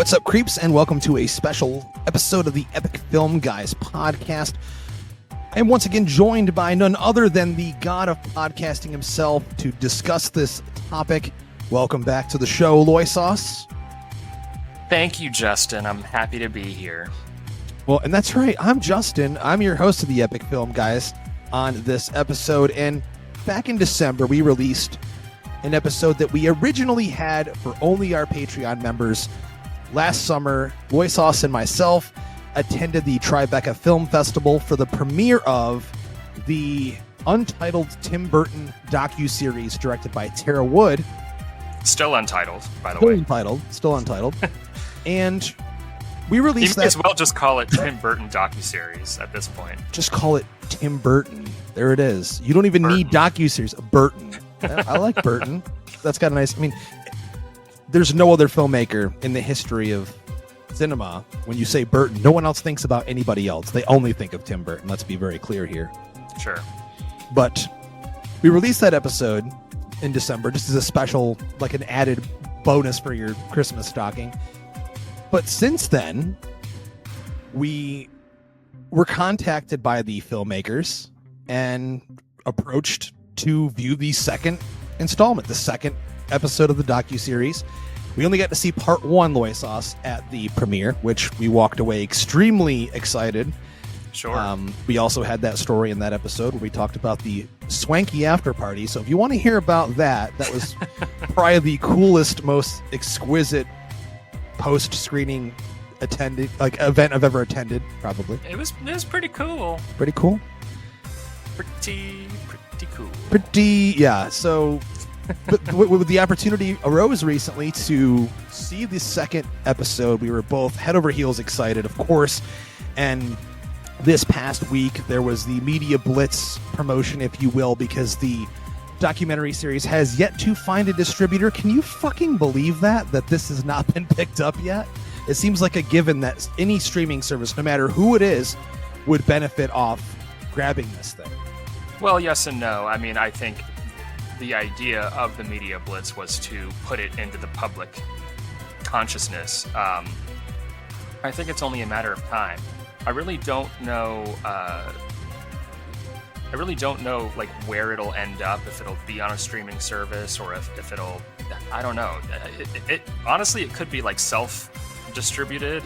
What's up, creeps, and welcome to a special episode of the Epic Film Guys podcast. I am once again joined by none other than the god of podcasting himself to discuss this topic. Welcome back to the show, LoySauce. Thank you, Justin. I'm happy to be here. Well, and that's right. I'm Justin. I'm your host of the Epic Film Guys on this episode. And back in December, we released an episode that we originally had for only our Patreon members. Last summer, LoySauce and myself attended the Tribeca Film Festival for the premiere of the untitled Tim Burton docuseries directed by Tara Wood. Still untitled, by the way. Still untitled. And we released that. You may as well just call it Tim Burton docuseries at this point. Just call it Tim Burton. There it is. You don't even need docuseries. Burton. I like Burton. That's got a nice... I mean, there's no other filmmaker in the history of cinema. When you say Burton, no one else thinks about anybody else. They only think of Tim Burton. Let's be very clear here. Sure. But we released that episode in December just as a special, like an added bonus for your Christmas stocking. But since then, we were contacted by the filmmakers and approached to view the second installment, the second episode of the docuseries. We only got to see part one, LoySauce, at the premiere, which we walked away extremely excited. Sure. We also had that story in that episode where we talked about the swanky after party. So if you want to hear about that, that was probably the coolest, most exquisite post-screening event I've ever attended, probably. It was pretty cool. Pretty cool? Pretty cool. Yeah. So the opportunity arose recently to see the second episode. We were both head over heels excited, of course. And this past week, there was the Media Blitz promotion, if you will, because the documentary series has yet to find a distributor. Can you fucking believe that this has not been picked up yet? It seems like a given that any streaming service, no matter who it is, would benefit off grabbing this thing. Well, yes and no. I mean, I think the idea of the Media Blitz was to put it into the public consciousness. I think it's only a matter of time. I really don't know like where it'll end up, if it'll be on a streaming service or if it'll, I don't know. It honestly, it could be like self-distributed.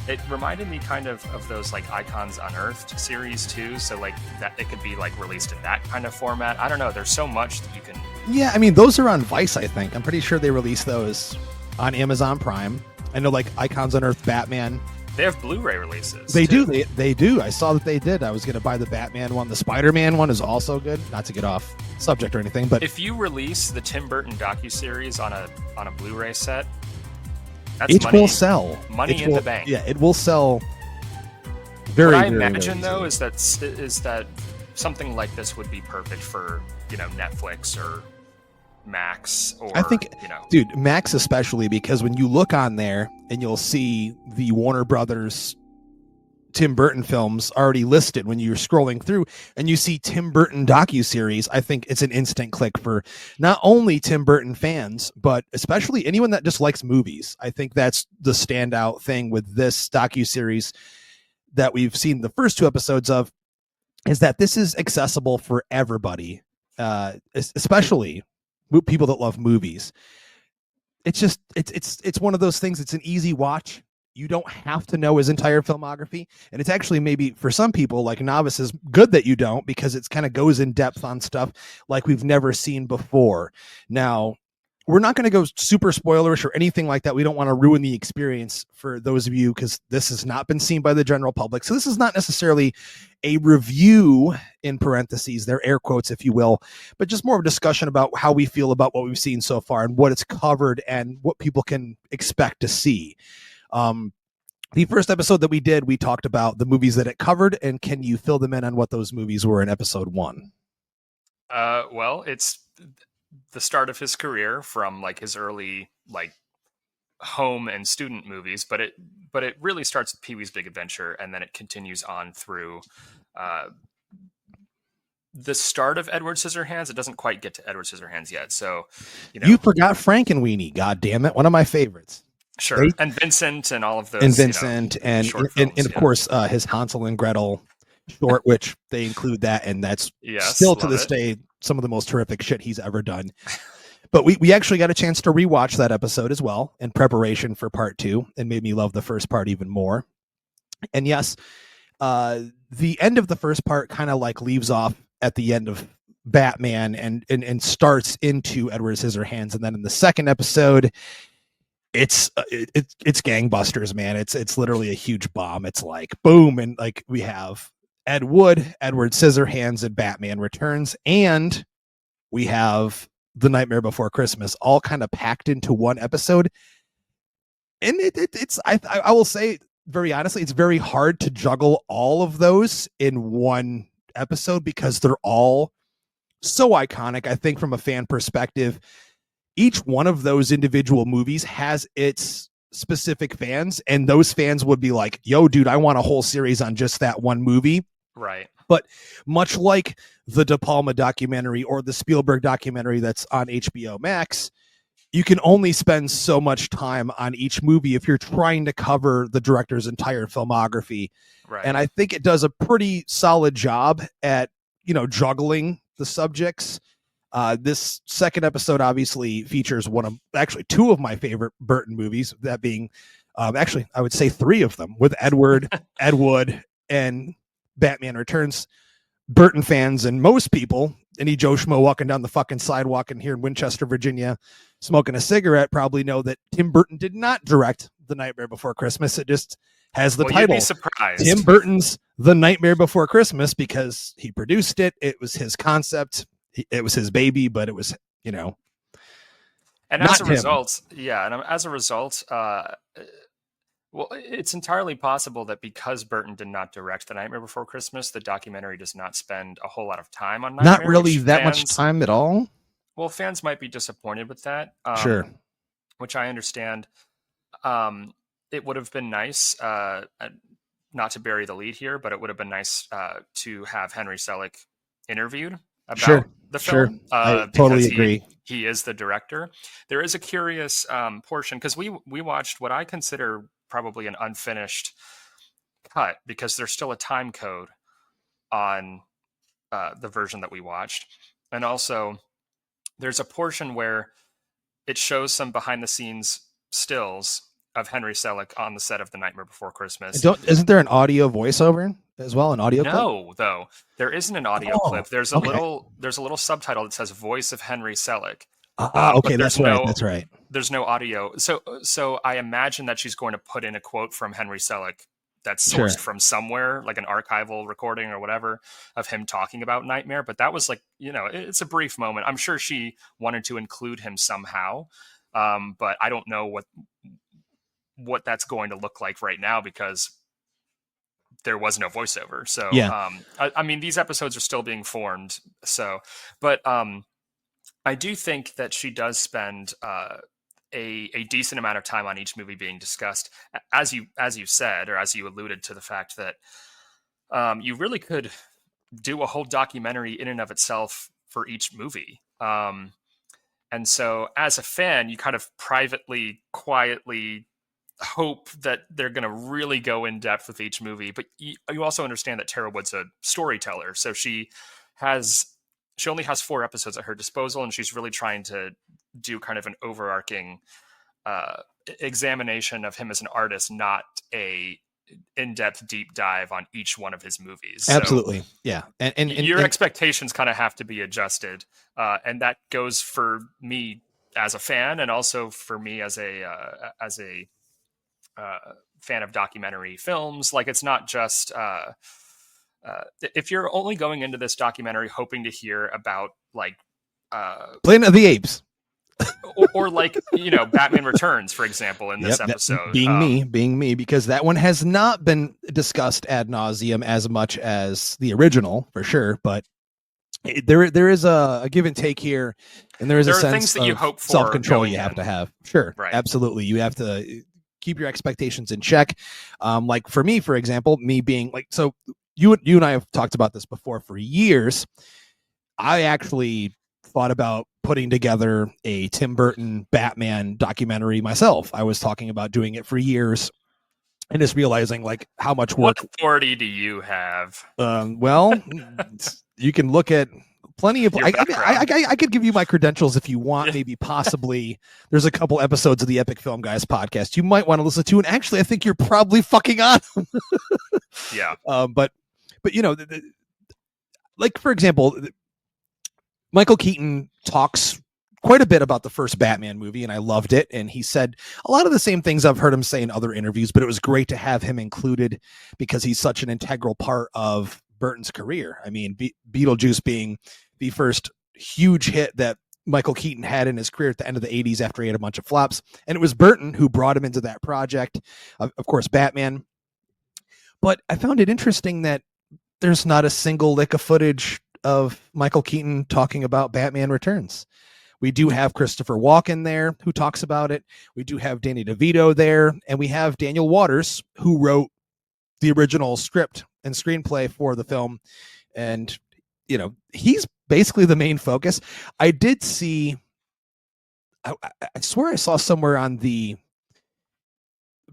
It reminded me kind of those like Icons Unearthed series too. So like that it could be like released in that kind of format. I don't know. There's so much that you can. Yeah, I mean those are on Vice. I think I'm pretty sure they released those on Amazon Prime. I know like Icons Unearthed Batman. They have Blu-ray releases. They do. They do. I saw that they did. I was going to buy the Batman one. The Spider-Man one is also good. Not to get off subject or anything, but if you release the Tim Burton docuseries on a Blu-ray set, that's it money, will sell. Money in the bank. Yeah, it will sell. Very. What I very, imagine very though is that something like this would be perfect for Netflix or Max or I think, dude, Max especially, because when you look on there and you'll see the Warner Brothers Tim Burton films already listed when you're scrolling through and you see Tim Burton docuseries, I think it's an instant click for not only Tim Burton fans, but especially anyone that just likes movies. I think that's the standout thing with this docuseries that we've seen the first two episodes of, is that this is accessible for everybody, especially people that love movies. It's just, it's one of those things. It's an easy watch. You don't have to know his entire filmography. And it's actually maybe for some people like novices good that you don't, because it's kind of goes in depth on stuff like we've never seen before. Now, we're not going to go super spoilerish or anything like that. We don't want to ruin the experience for those of you, because this has not been seen by the general public. So this is not necessarily a review in parentheses, they're air quotes, if you will, but just more of a discussion about how we feel about what we've seen so far and what it's covered and what people can expect to see. The first episode that we did, we talked about the movies that it covered, and can you fill them in on what those movies were in episode one? Well, it's the start of his career from like his early like home and student movies, but it really starts with Pee-wee's Big Adventure, and then it continues on through the start of Edward Scissorhands. It doesn't quite get to Edward Scissorhands yet, so you forgot Frankenweenie. God damn it, one of my favorites. Sure. And Vincent and all of those. And Vincent and short and films, of course his Hansel and Gretel short, which they include that, and that's still to this day some of the most terrific shit he's ever done. But we actually got a chance to rewatch that episode as well in preparation for part 2, and made me love the first part even more. And yes, the end of the first part kind of like leaves off at the end of Batman and starts into Edward Scissorhands, and then in the second episode, it's gangbusters, man. It's literally a huge bomb. It's like boom, and like we have Ed Wood, Edward Scissorhands, and Batman Returns, and we have The Nightmare Before Christmas, all kind of packed into one episode. And it's I will say very honestly, it's very hard to juggle all of those in one episode because they're all so iconic. I think from a fan perspective, each one of those individual movies has its specific fans, and those fans would be like, yo, dude, I want a whole series on just that one movie. Right. But much like the De Palma documentary or the Spielberg documentary that's on HBO Max, you can only spend so much time on each movie if you're trying to cover the director's entire filmography. Right. And I think it does a pretty solid job at, juggling the subjects. This second episode obviously features two of my favorite Burton movies, that being actually I would say 3 of them, with Ed Wood, and Batman Returns. Burton fans and most people, any Joe Schmo walking down the fucking sidewalk and here in Winchester, Virginia, smoking a cigarette, probably know that Tim Burton did not direct The Nightmare Before Christmas. It just has the title. You'd be surprised. Tim Burton's The Nightmare Before Christmas, because he produced it. It was his concept. It was his baby, but it was, and as a result, well, it's entirely possible that because Burton did not direct The Nightmare Before Christmas, the documentary does not spend a whole lot of time on Nightmare. Not really that much time at all. Well, fans might be disappointed with that. Sure. Which I understand. It would have been nice, not to bury the lead here, but it would have been nice to have Henry Selick interviewed about the film. I totally agree. He is the director. There is a curious portion, because we watched what I consider probably an unfinished cut, because there's still a time code on the version that we watched. And also there's a portion where it shows some behind the scenes stills of Henry Selick on the set of The Nightmare Before Christmas. Isn't there an audio voiceover as well? An audio clip? Though there isn't an audio clip. There's a little subtitle that says "Voice of Henry Selick." Okay, that's right. That's right. There's no audio, so I imagine that she's going to put in a quote from Henry Selick that's sourced from somewhere, like an archival recording or whatever, of him talking about Nightmare. But that was like, it's a brief moment. I'm sure she wanted to include him somehow, but I don't know what that's going to look like right now, because there was no voiceover. So, I mean, these episodes are still being formed. So, but I do think that she does spend a decent amount of time on each movie being discussed, as you said, or as you alluded to the fact that you really could do a whole documentary in and of itself for each movie. And so as a fan, you kind of privately, quietly hope that they're going to really go in depth with each movie. But you also understand that Tara Wood's a storyteller. So she only has 4 episodes at her disposal, and she's really trying to do kind of an overarching examination of him as an artist, not a in-depth deep dive on each one of his movies. Absolutely. So yeah. And your expectations kind of have to be adjusted. And that goes for me as a fan, and also for me as a fan of documentary films. Like, it's not just, if you're only going into this documentary hoping to hear about like Planet of the Apes, or like, Batman Returns, for example, in this episode, being me, because that one has not been discussed ad nauseum as much as the original, for sure. But there is a give and take here, and there is a sense things that of you hope for self-control you have to have. Sure, right. Absolutely, you have to keep your expectations in check. Like for me, for example, me being like, so you and I have talked about this before for years. I actually thought about putting together a Tim Burton Batman documentary myself. I was talking about doing it for years and just realizing like how much work. What authority do you have? Well, you can look at plenty of. I could give you my credentials if you want. Maybe possibly there's a couple episodes of the Epic Film Guys podcast you might want to listen to, and actually I think you're probably fucking on. Yeah. But you know, like for example, Michael Keaton talks quite a bit about the first Batman movie, and I loved it. And he said a lot of the same things I've heard him say in other interviews, but it was great to have him included because he's such an integral part of Burton's career. I mean, Beetlejuice being the first huge hit that Michael Keaton had in his career at the end of the 80s after he had a bunch of flops. And it was Burton who brought him into that project. Of course, Batman. But I found it interesting that there's not a single lick of footage of Michael Keaton talking about Batman Returns. We do have Christopher Walken there who talks about it. We do have Danny DeVito there. And we have Daniel Waters who wrote the original script and screenplay for the film. And, you know, he's basically the main focus. I did see, I swear I saw somewhere on the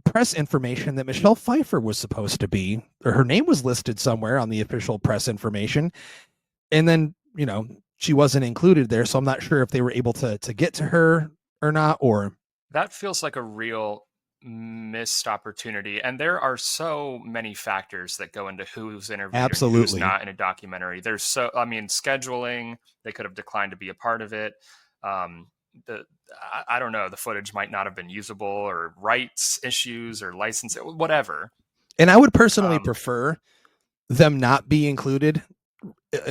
press information that Michelle Pfeiffer was supposed to be, or her name was listed somewhere on the official press information. And then, you know, she wasn't included there. So I'm not sure if they were able to get to her or not, or. That feels like a real missed opportunity. And there are so many factors that go into who's interviewed Absolutely. and who's not in a documentary. There's scheduling, they could have declined to be a part of it. I don't know, the footage might not have been usable, or rights issues or license, whatever. And I would personally prefer them not be included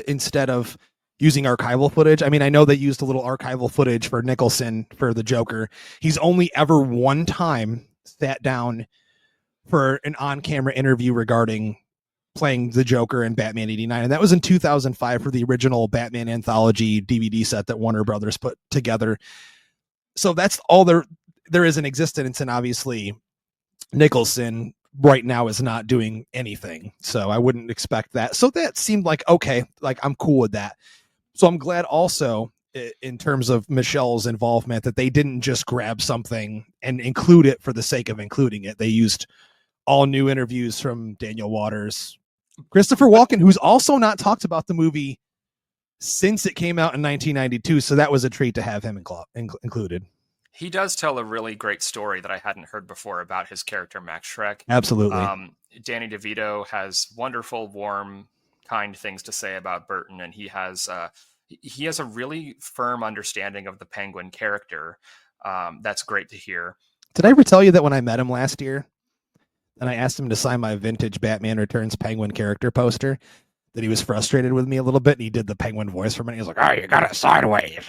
instead of using archival footage. I mean, I know they used a little archival footage for Nicholson for the Joker. He's only ever one time sat down for an on-camera interview regarding playing the Joker in Batman 89. And that was in 2005 for the original Batman anthology DVD set that Warner Brothers put together. So that's all there is in existence. And obviously Nicholson right now is not doing anything. So I wouldn't expect that. So that seemed like, okay, like I'm cool with that. So I'm glad also in terms of Michelle's involvement that they didn't just grab something and include it for the sake of including it. They used all new interviews from Daniel Waters, Christopher Walken, who's also not talked about the movie since it came out in 1992. So that was a treat to have him included. He does tell a really great story that I hadn't heard before about his character, Max Schreck. Absolutely. Danny DeVito has wonderful, warm, kind things to say about Burton. And he has a really firm understanding of the Penguin character. That's great to hear. Did I ever tell you that when I met him last year and I asked him to sign my vintage Batman Returns Penguin character poster, that he was frustrated with me a little bit, and he did the Penguin voice for me. He was like, "Oh, you got it sideways."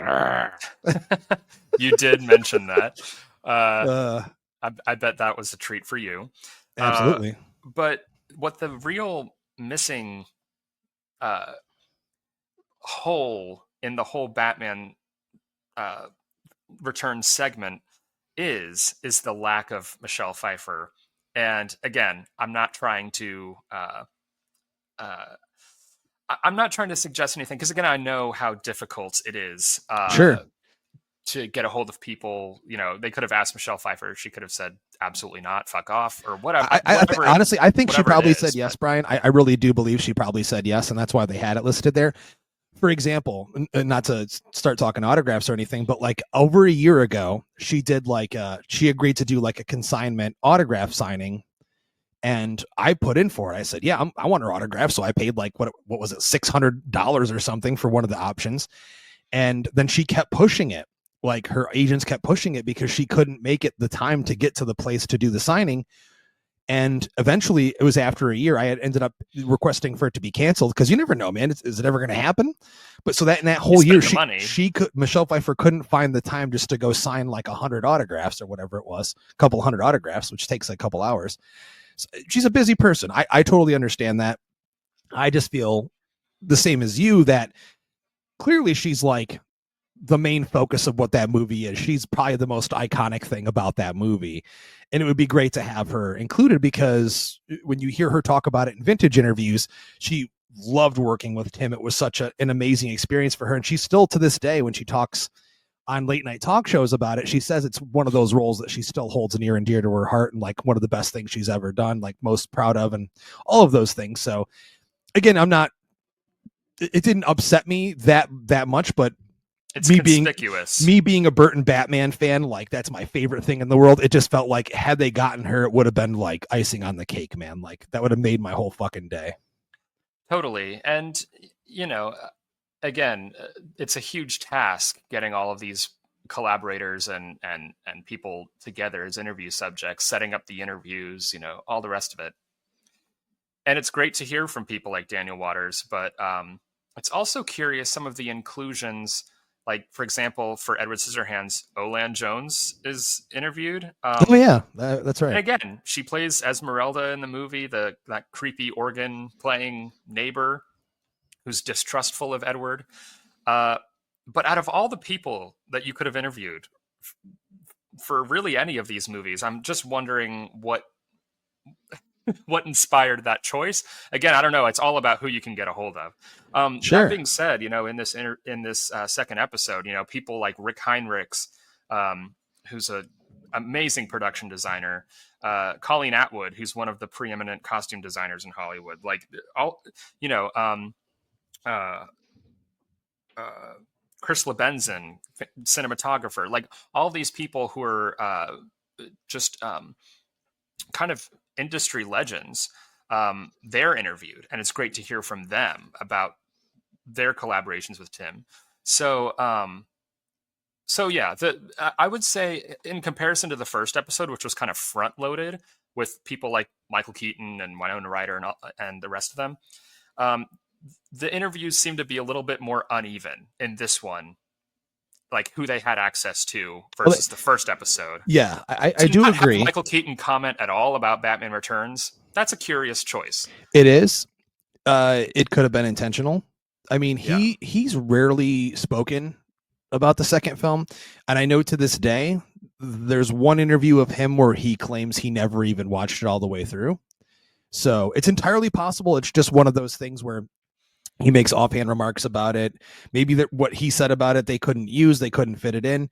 You did mention that. I bet that was a treat for you. Absolutely. But what the real missing hole in the whole Batman Returns segment is the lack of Michelle Pfeiffer. And again, I'm not trying to suggest anything, because again, I know how difficult it is to get a hold of people. You know, they could have asked Michelle Pfeiffer. She could have said, absolutely not, fuck off, or whatever. Honestly, I think she probably said yes, Brian. I really do believe she probably said yes, and that's why they had it listed there. For example, not to start talking autographs or anything, but like over a year ago, she did she agreed to do like a consignment autograph signing. And I put in for it. I said, yeah, I want her autograph. So I paid like, what was it? $600 or something for one of the options. And then she kept pushing it. Like her agents kept pushing it because she couldn't make it the time to get to the place to do the signing. And eventually it was after a year, I had ended up requesting for it to be canceled, because you never know, man. Is it ever going to happen? But so that in that whole year, Michelle Pfeiffer couldn't find the time just to go sign like 100 autographs or whatever it was, a couple hundred autographs, which takes a couple hours. So she's a busy person. I totally understand that. I just feel the same as you, that clearly she's like the main focus of what that movie is. She's probably the most iconic thing about that movie. And it would be great to have her included, because when you hear her talk about it in vintage interviews, she loved working with Tim. It was such an amazing experience for her. And she's still, to this day, when she talks on late night talk shows about it. She says it's one of those roles that she still holds near and dear to her heart, and like one of the best things she's ever done, like most proud of, and all of those things. So again, it didn't upset me that much, but it's conspicuous. Me being a Burton Batman fan, like that's my favorite thing in the world. It just felt like had they gotten her, it would have been like icing on the cake, man. Like that would have made my whole fucking day. Totally. And, again, it's a huge task getting all of these collaborators and people together as interview subjects, setting up the interviews, all the rest of it. And it's great to hear from people like Daniel Waters, but it's also curious some of the inclusions. Like, for example, for Edward Scissorhands, Olan Jones is interviewed. Oh, yeah, that's right. And again, she plays Esmeralda in the movie, that creepy organ-playing neighbor who's distrustful of Edward. But out of all the people that you could have interviewed for really any of these movies, I'm just wondering what inspired that choice. Again, I don't know. It's all about who you can get a hold of. Sure. That being said, in this second episode, people like Rick Heinrichs, who's an amazing production designer, Colleen Atwood, who's one of the preeminent costume designers in Hollywood, like Chris Lebenzen, cinematographer, like all these people who are just kind of industry legends, they're interviewed, and it's great to hear from them about their collaborations with Tim. So yeah, I would say in comparison to the first episode, which was kind of front loaded with people like Michael Keaton and Winona Ryder and the rest of them, the interviews seem to be a little bit more uneven in this one, like who they had access to versus the first episode. Yeah, I do agree. Have Michael Keaton comment at all about Batman Returns? That's a curious choice. It is. It could have been intentional. I mean, he's rarely spoken about the second film, and I know to this day there's one interview of him where he claims he never even watched it all the way through. So it's entirely possible. It's just one of those things where he makes offhand remarks about it. Maybe that what he said about it, they couldn't fit it in.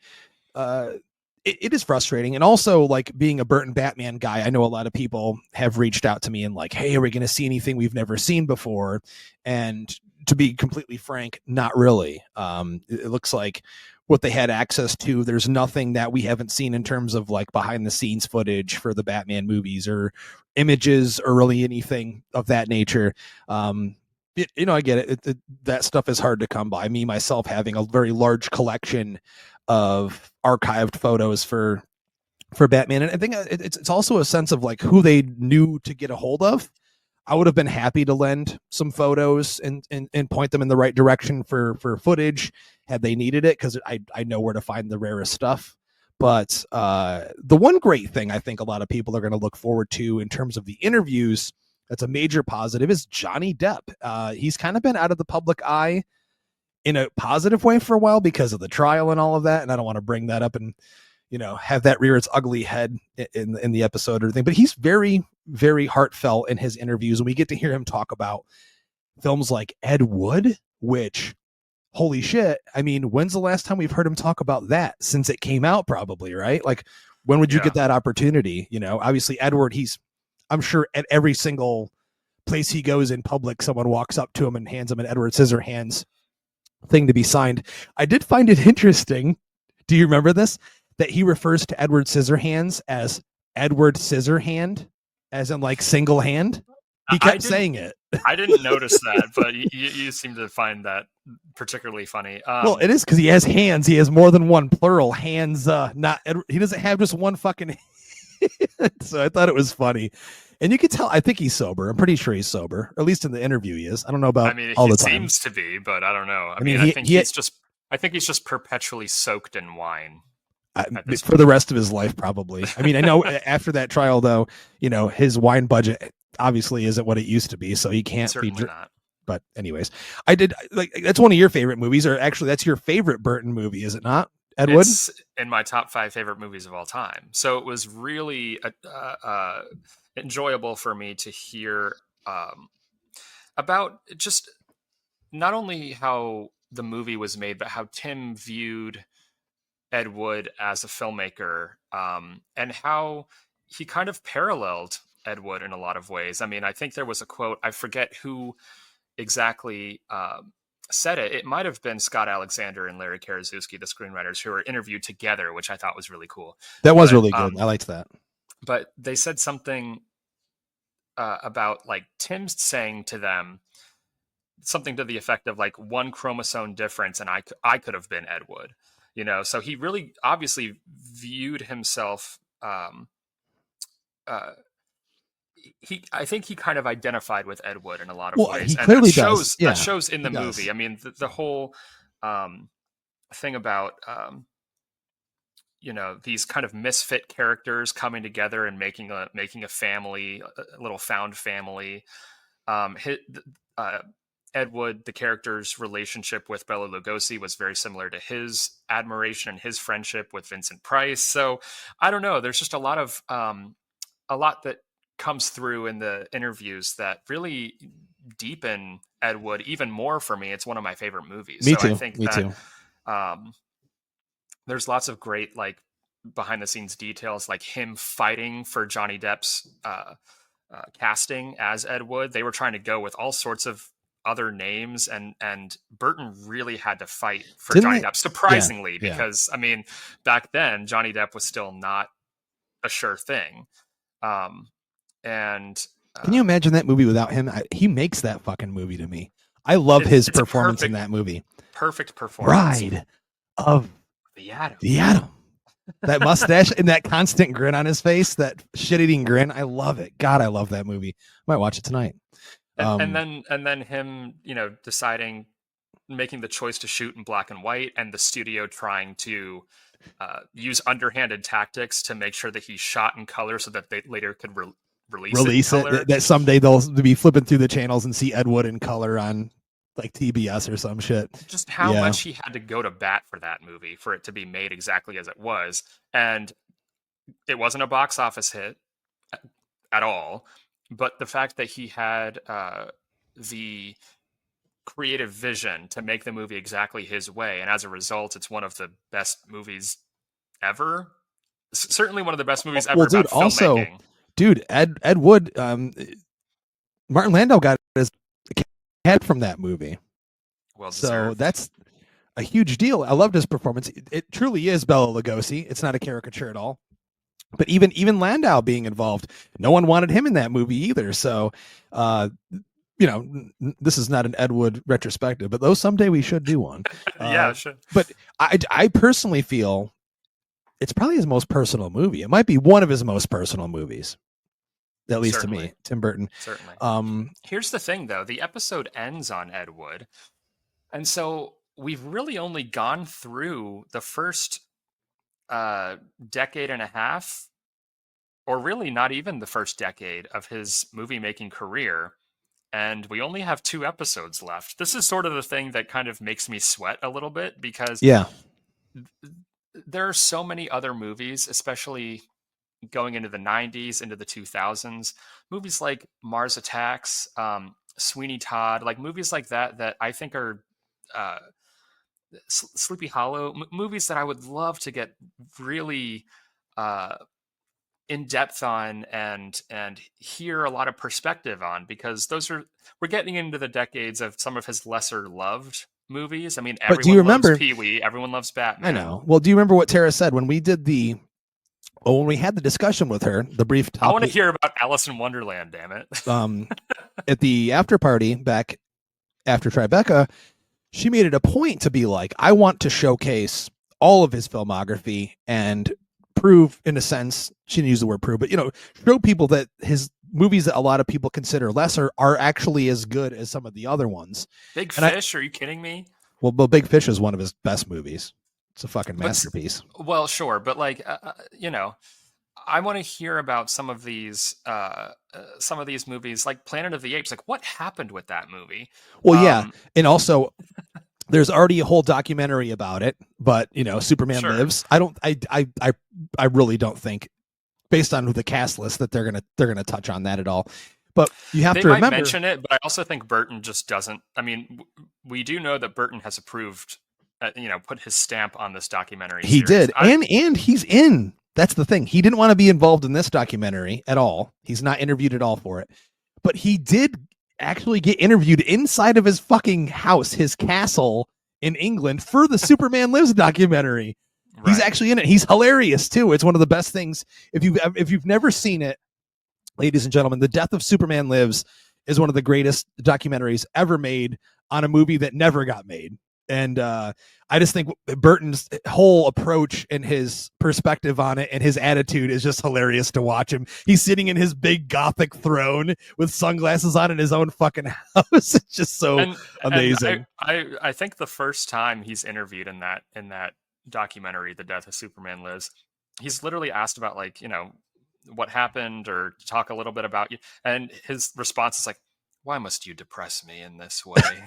It is frustrating. And also, like, being a Burton Batman guy, I know a lot of people have reached out to me and like, hey, are we going to see anything we've never seen before? And to be completely frank, not really. It looks like what they had access to, there's nothing that we haven't seen in terms of like behind the scenes footage for the Batman movies or images or really anything of that nature. I get it. That stuff is hard to come by. Me, myself, having a very large collection of archived photos for Batman. And I think it's also a sense of like who they knew to get a hold of. I would have been happy to lend some photos and point them in the right direction for footage had they needed it, because I know where to find the rarest stuff. But the one great thing I think a lot of people are going to look forward to in terms of the interviews, that's a major positive, is Johnny Depp. He's kind of been out of the public eye in a positive way for a while because of the trial and all of that. And I don't want to bring that up and, have that rear its ugly head in the episode or anything, but he's very, very heartfelt in his interviews. And we get to hear him talk about films like Ed Wood, which, holy shit. I mean, when's the last time we've heard him talk about that? Since it came out, probably, right? Like, when would you get that opportunity? Obviously Edward, I'm sure at every single place he goes in public, someone walks up to him and hands him an Edward Scissorhands thing to be signed. I did find it interesting. Do you remember this? That he refers to Edward Scissorhands as Edward Scissorhand, as in like single hand. He kept saying it. I didn't notice that, but you seem to find that particularly funny. Well, it is because he has hands. He has more than one plural hands. He doesn't have just one fucking. So I thought it was funny. And you could tell, I think he's sober. I'm pretty sure he's sober. At least in the interview he is. I don't know about all the time. He seems to be, but I don't know. I think he's just perpetually soaked in wine. For the rest of his life, probably. I mean, I know after that trial, though, his wine budget obviously isn't what it used to be, so he can't be. Not. But anyways, I did like that's one of your favorite movies, or actually, that's your favorite Burton movie, is it not, Ed Wood? It's in my top 5 favorite movies of all time. So it was really enjoyable for me to hear about just not only how the movie was made, but how Tim viewed Ed Wood as a filmmaker, and how he kind of paralleled Ed Wood in a lot of ways. I mean, I think there was a quote, I forget who exactly said it. It might have been Scott Alexander and Larry Karaszewski, the screenwriters, who were interviewed together, which I thought was really cool. That was really good. I liked that. But they said something about like Tim saying to them something to the effect of like one chromosome difference, and I could have been Ed Wood, you know. So he really obviously viewed himself. I think he kind of identified with Ed Wood in a lot of ways, he and clearly that shows does. Yeah, that shows in the movie. Does. I mean, the whole thing about you know, these kind of misfit characters coming together and making a family, a little found family. Ed Wood, the character's relationship with Bela Lugosi was very similar to his admiration and his friendship with Vincent Price. So I don't know. There's just a lot that comes through in the interviews that really deepen Ed Wood even more for me. It's one of my favorite movies. Me so too. I think Me too. There's lots of great like behind the scenes details, like him fighting for Johnny Depp's casting as Ed Wood. They were trying to go with all sorts of other names, and Burton really had to fight for Johnny Depp, surprisingly, because I mean, back then Johnny Depp was still not a sure thing. And can you imagine that movie without him? He makes that fucking movie to me. I love his performance in that movie. Perfect performance. Bride of the Atom. The Atom. That mustache and that constant grin on his face, that shit-eating grin. I love it. God, I love that movie. I might watch it tonight. And then him, you know, making the choice to shoot in black and white, and the studio trying to use underhanded tactics to make sure that he shot in color so that they later could release it. That someday they'll be flipping through the channels and see Ed Wood in color on like TBS or some shit. Just how much he had to go to bat for that movie for it to be made exactly as it was. And it wasn't a box office hit at all. But the fact that he had the creative vision to make the movie exactly his way, and as a result, it's one of the best movies ever. Certainly one of the best movies ever. Well, dude, also, dude, Ed Wood, Martin Landau got his head from that movie. Well deserved. So that's a huge deal. I loved his performance. It truly is Bela Lugosi. It's not a caricature at all. But even Landau being involved, no one wanted him in that movie either. So, you know, this is not an Ed Wood retrospective, but though someday we should do one. Yeah, sure. But I personally feel it's probably his most personal movie. It might be one of his most personal movies. At least Certainly. To me, Tim Burton. Certainly. Here's the thing, though. The episode ends on Ed Wood. And so we've really only gone through the first decade and a half, or really not even the first decade of his movie-making career. And we only have 2 episodes left. This is sort of the thing that kind of makes me sweat a little bit, because there are so many other movies, especially going into the 90s, into the 2000s, movies like Mars Attacks, Sweeney Todd, like movies like that I think are Sleepy Hollow, movies that I would love to get really in depth on and hear a lot of perspective on, because we're getting into the decades of some of his lesser loved movies. I mean, everyone loves Pee-wee, everyone loves Batman. I know. Well, do you remember what Tara said when we did when we had the discussion with her, the brief topic? I want to hear about Alice in Wonderland, damn it. At the after party back after Tribeca, she made it a point to be like, I want to showcase all of his filmography and prove, in a sense, she didn't use the word prove, but, you know, show people that his movies that a lot of people consider lesser are actually as good as some of the other ones. Big Fish, are you kidding me? Well, Big Fish is one of his best movies. It's a fucking masterpiece. Well, sure, but like, you know, I want to hear about some of these movies, like Planet of the Apes. Like, what happened with that movie? Well, yeah, and also there's already a whole documentary about it. But you know, Superman Lives. I really don't think, based on the cast list, that they're gonna touch on that at all. But you have to remember, might mention it, but I also think Burton just doesn't. I mean, we do know that Burton has approved put his stamp on this documentary He series. did, and he's in. That's the thing. He didn't want to be involved in this documentary at all. He's not interviewed at all for it, but he did actually get interviewed inside of his fucking house, his castle in England, for the Superman Lives documentary. Right. He's actually in it. He's hilarious too. It's one of the best things. If you've never seen it, ladies and gentlemen, The Death of Superman Lives is one of the greatest documentaries ever made on a movie that never got made. And I just think Burton's whole approach and his perspective on it and his attitude is just hilarious to watch him. He's sitting in his big Gothic throne with sunglasses on in his own fucking house. It's just so amazing. And I think the first time he's interviewed in that documentary, The Death of Superman Lives, he's literally asked about, like, what happened, or talk a little bit about you. And his response is like, "Why must you depress me in this way?"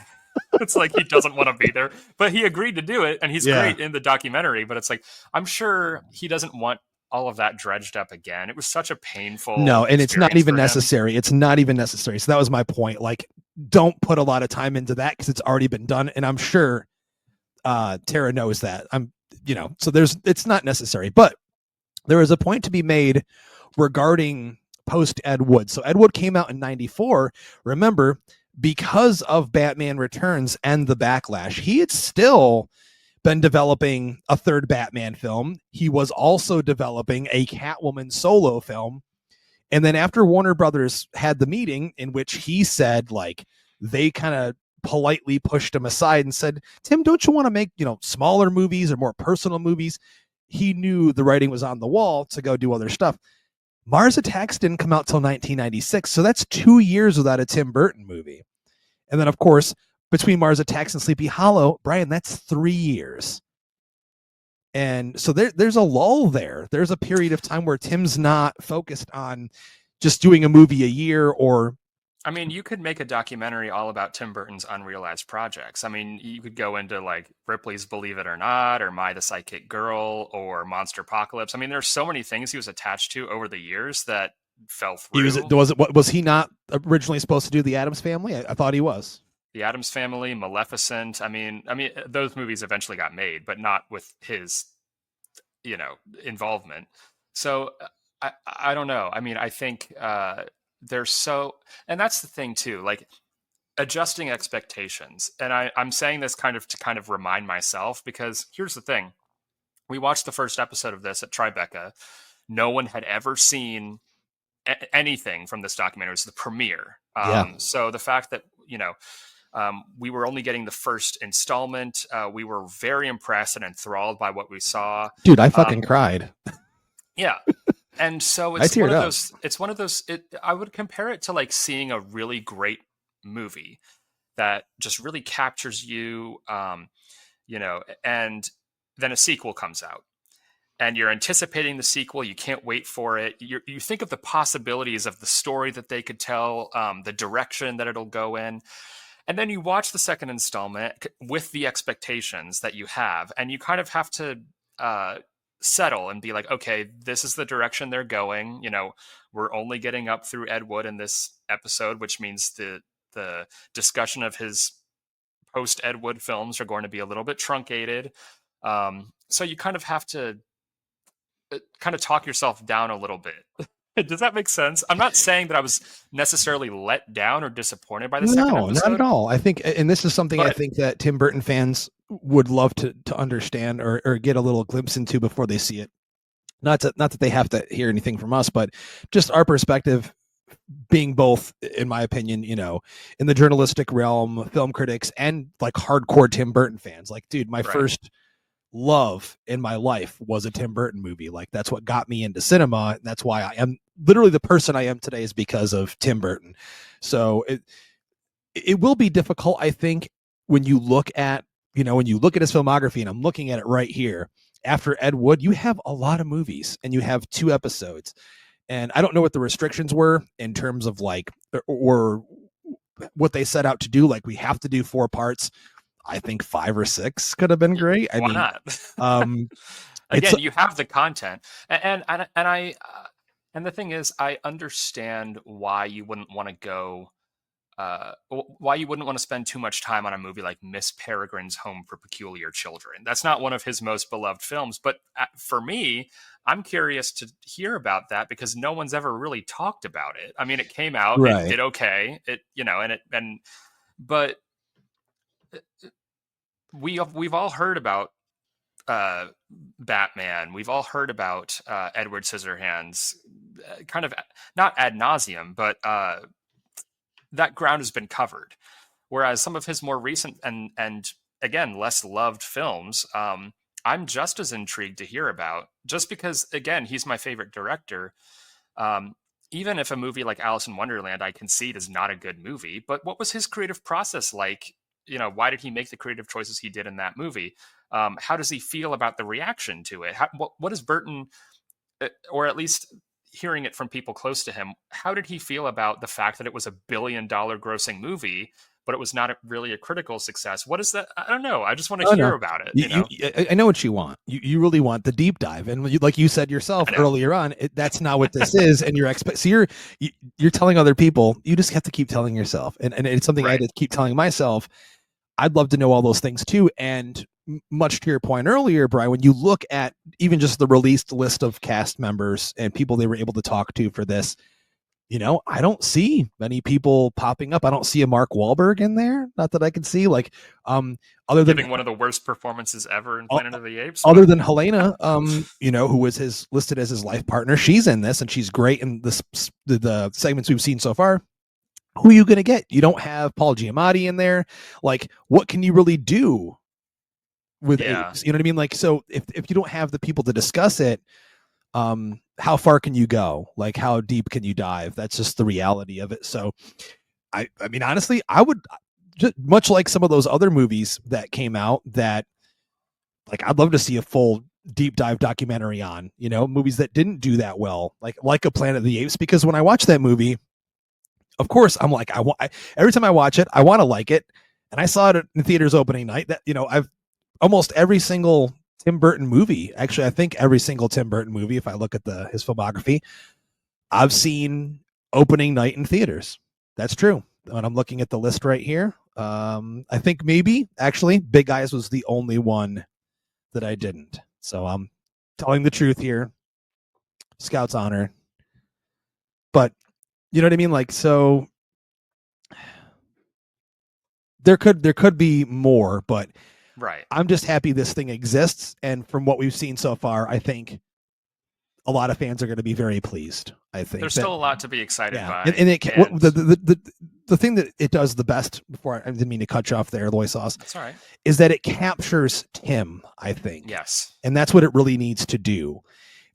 It's like he doesn't want to be there, but he agreed to do it, and he's great in the documentary. But it's like, I'm sure he doesn't want all of that dredged up again. It was such a painful and it's not even necessary. It's not even necessary. So that was my point. Like, don't put a lot of time into that because it's already been done, and I'm sure Tara knows that. So it's not necessary. But there is a point to be made regarding post Ed Wood. So Ed Wood came out in '94. Remember, because of Batman Returns and the backlash, he had still been developing a third Batman film. He was also developing a Catwoman solo film. And then after Warner Brothers had the meeting in which he said, like, they kind of politely pushed him aside and said, "Tim, don't you want to make, smaller movies or more personal movies?" He knew the writing was on the wall to go do other stuff. Mars Attacks didn't come out till 1996, so that's 2 years without a Tim Burton movie. And then, of course, between Mars Attacks and Sleepy Hollow, Brian, that's 3 years. And so there's a lull there. There's a period of time where Tim's not focused on just doing a movie a year or... I mean, you could make a documentary all about Tim Burton's unrealized projects. I mean, you could go into, like, Ripley's Believe It or Not, or My the Psychic Girl, or Monster Apocalypse. I mean, there's so many things he was attached to over the years that fell through. Was he not originally supposed to do The Addams Family? I thought he was. The Addams Family, Maleficent. I mean, those movies eventually got made, but not with his, involvement. So I don't know. I mean, I think they're so, and that's the thing too, like, adjusting expectations. And I'm saying this kind of to remind myself, because here's the thing. We watched the first episode of this at Tribeca. No one had ever seen anything from this documentary. It was the premiere. So the fact that, we were only getting the first installment, we were very impressed and enthralled by what we saw. Dude, I fucking cried. Yeah. And so it's one of those, I would compare it to, like, seeing a really great movie that just really captures you, and then a sequel comes out. And you're anticipating the sequel. You can't wait for it. You think of the possibilities of the story that they could tell, the direction that it'll go in. And then you watch the second installment with the expectations that you have. And you kind of have to settle and be like, okay, this is the direction they're going. We're only getting up through Ed Wood in this episode, which means the discussion of his post Ed Wood films are going to be a little bit truncated. So you kind of have to talk yourself down a little bit. Does that make sense? I'm not saying that I was necessarily let down or disappointed by the second episode. No, not at all. I think, and this is something I think that Tim Burton fans would love to understand or get a little glimpse into before they see it. Not that they have to hear anything from us, but just our perspective, being both, in my opinion, in the journalistic realm, film critics, and like hardcore Tim Burton fans. Like, dude, my first love in my life was a Tim Burton movie. Like, that's what got me into cinema, and that's why I am literally the person I am today, is because of Tim Burton. So it will be difficult, I think, when you look at his filmography, and I'm looking at it right here. After Ed Wood, you have a lot of movies, and you have 2 episodes. And I don't know what the restrictions were in terms of, like, or what they set out to do. Like, we have to do 4 parts. I think 5 or 6 could have been great. Why not? Again, you have the content, and the thing is, I understand why you wouldn't want to go why you wouldn't want to spend too much time on a movie like Miss Peregrine's Home for Peculiar Children. That's not one of his most beloved films, but for me, I'm curious to hear about that because no one's ever really talked about it. I mean, it came out, it Right. did okay, but we've all heard about uh, Batman. We've all heard about Edward Scissorhands, kind of not ad nauseum, but that ground has been covered. Whereas some of his more recent and again less loved films, I'm just as intrigued to hear about. Just because, again, he's my favorite director. Um, Even if a movie like Alice in Wonderland, I concede, is not a good movie, but what was his creative process like? Why did he make the creative choices he did in that movie? How does he feel about the reaction to it? What is Burton, or at least hearing it from people close to him, how did he feel about the fact that it was $1 billion grossing movie, but it was not really a critical success? What is that? I don't know. I just want to Oh hear no, about it. I know what you want. You really want the deep dive, and like you said yourself I know. earlier on, that's not what this is. And so you're telling other people. You just have to keep telling yourself, and it's something I had Right. to keep telling myself. I'd love to know all those things too. And much to your point earlier, Brian, when you look at even just the released list of cast members and people they were able to talk to for this, I don't see many people popping up. I don't see a Mark Wahlberg in there. Not that I can see. Like, other than Giving one of the worst performances ever in uh, Planet of the Apes. other than Helena, who was listed as his life partner, she's in this and she's great in the segments we've seen so far. Who are you going to get? You don't have Paul Giamatti in there. Like, what can you really do with Yeah. apes? You know what I mean? Like, so if you don't have the people to discuss it, how far can you go? Like, how deep can you dive? That's just the reality of it. So I mean, honestly, I would just, much like some of those other movies that came out, that like I'd love to see a full deep dive documentary on, movies that didn't do that well, like a Planet of the Apes. Because when I watch that movie, of course, I'm like, every time I watch it, I want to like it. And I saw it in theaters opening night. That I've almost every single Tim Burton movie. Actually, I think every single Tim Burton movie, if I look at his filmography, I've seen opening night in theaters. That's true. When I'm looking at the list right here, I think maybe actually Big Eyes was the only one that I didn't. So I'm telling the truth here. Scout's honor. But you know what I mean? Like, so there could be more, but Right. I'm just happy this thing exists. And from what we've seen so far, I think a lot of fans are going to be very pleased. I think There's still a lot to be excited by. and the thing that it does the best, before I didn't mean to cut you off there, LoySauce, That's all right. is that it captures Tim, I think. Yes. And that's what it really needs to do.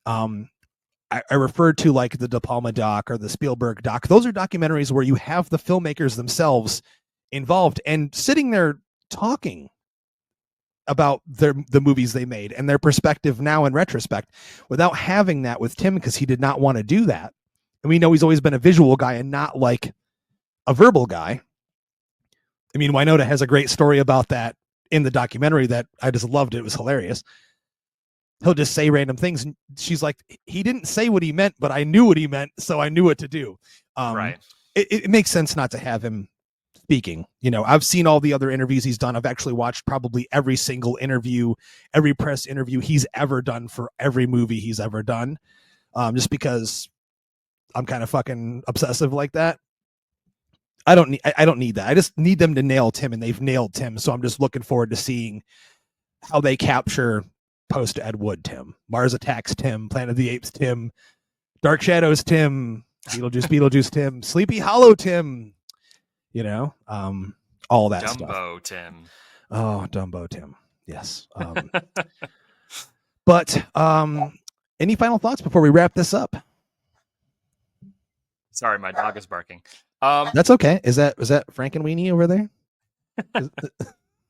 I referred to like the De Palma doc or the Spielberg doc. Those are documentaries where you have the filmmakers themselves involved and sitting there talking about the movies they made and their perspective now in retrospect, without having that with Tim, because he did not want to do that. And we know he's always been a visual guy and not like a verbal guy. I mean, Winona has a great story about that in the documentary that I just loved. It was hilarious. He'll just say random things. And she's like, he didn't say what he meant, but I knew what he meant, so I knew what to do. Right. It makes sense not to have him speaking. I've seen all the other interviews he's done. I've actually watched probably every single interview, every press interview he's ever done for every movie he's ever done, just because I'm kind of fucking obsessive like that. I don't need that. I just need them to nail Tim, and they've nailed Tim. So I'm just looking forward to seeing how they capture post Ed Wood Tim, Mars Attacks Tim, Planet of the Apes Tim, Dark Shadows Tim, Beetlejuice Tim, Sleepy Hollow Tim, all that Dumbo stuff. Tim. Oh, Dumbo Tim. Yes. But any final thoughts before we wrap this up? Sorry, my dog is barking. That's okay. Is that Frankenweenie over there?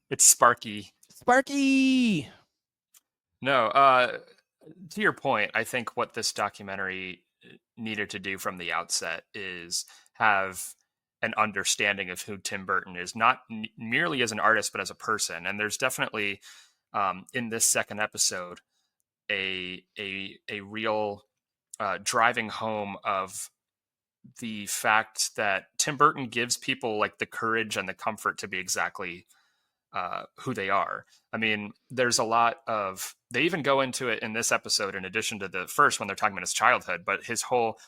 It's Sparky. Sparky. No, to your point, I think what this documentary needed to do from the outset is have an understanding of who Tim Burton is, not merely as an artist, but as a person. And there's definitely, in this second episode, a real driving home of the fact that Tim Burton gives people like the courage and the comfort to be exactly who they are. I mean, there's a lot of, they even go into it in this episode, in addition to the first when they're talking about his childhood, but his whole,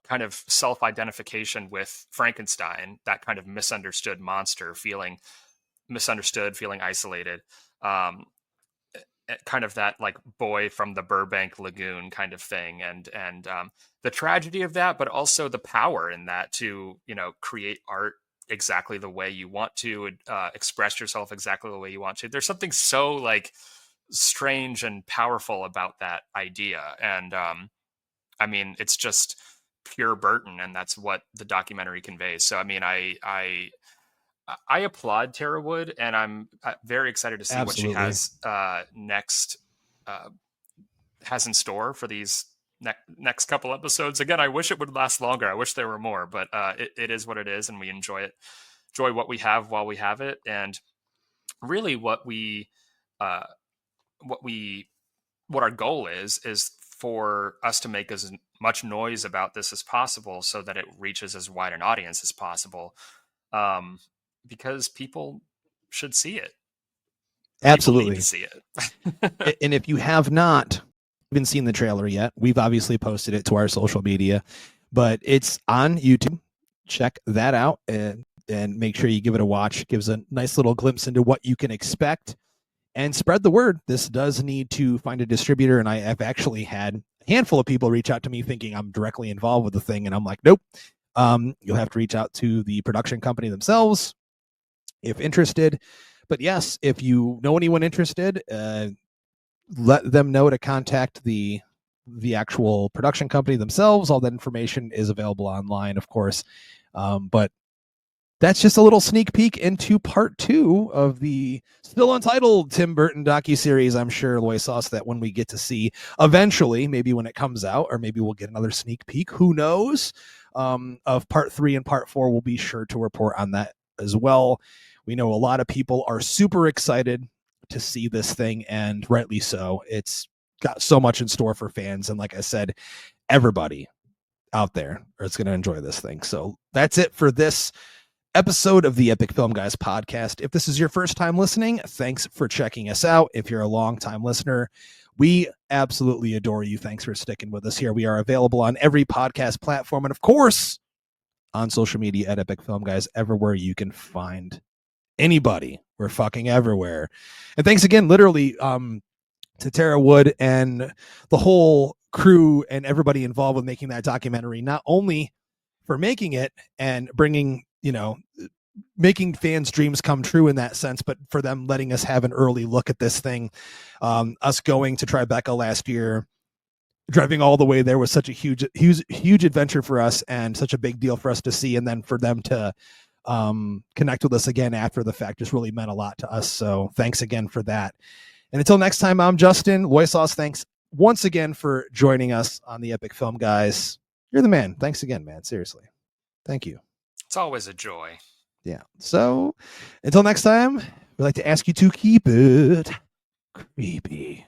kind of self-identification with Frankenstein, that kind of misunderstood monster, feeling misunderstood, feeling isolated, kind of that like boy from the Burbank Lagoon kind of thing, and the tragedy of that, but also the power in that to, you know, create art exactly the way you want to, express yourself exactly the way you want to. There's something so like strange and powerful about that idea, and I mean, it's just pure Burton, and that's what the documentary conveys. So I mean, I applaud Tara Wood, and I'm very excited to see Absolutely. what she has next, has in store for these next couple episodes. Again, I wish it would last longer. I wish there were more, but it is what it is, and we enjoy what we have while we have it. And really, what our goal is for us to make as much noise about this as possible, so that it reaches as wide an audience as possible. Because people should see it. Absolutely. People need to see it. And if you have not even seen the trailer yet, we've obviously posted it to our social media, but it's on YouTube. Check that out and make sure you give it a watch. Gives a nice little glimpse into what you can expect, and spread the word. This does need to find a distributor, and I have actually had a handful of people reach out to me thinking I'm directly involved with the thing, and I'm like, nope. You'll have to reach out to the production company themselves if interested. But yes, if you know anyone interested, let them know to contact the actual production company themselves. All that information is available online, of course. But that's just a little sneak peek into part 2 of the still untitled Tim Burton docuseries. I'm sure, LoySauce, that when we get to see eventually, maybe when it comes out, or maybe we'll get another sneak peek, who knows, of part 3 and part 4, we'll be sure to report on that as well. We know a lot of people are super excited to see this thing, and rightly so. It's got so much in store for fans, and like I said, everybody out there is going to enjoy this thing. So that's it for this episode of the Epic Film Guys podcast. If this is your first time listening, thanks for checking us out. If you're a long time listener, we absolutely adore you. Thanks for sticking with us here. We are available on every podcast platform, and of course on social media at Epic Film Guys, everywhere you can find anybody. We're fucking everywhere. And thanks again, literally, to Tara Wood and the whole crew and everybody involved with making that documentary, not only for making it and bringing, you know, making fans' dreams come true in that sense, but for them letting us have an early look at this thing. Us going to Tribeca last year, driving all the way there was such a huge adventure for us, and such a big deal for us to see. And then for them to connect with us again after the fact just really meant a lot to us. So thanks again for that. And until next time, I'm Justin. LoySauce, thanks once again for joining us on the Epic Film Guys. You're the man. Thanks again, man. Seriously. Thank you. It's always a joy. Yeah. So until next time, we'd like to ask you to keep it creepy.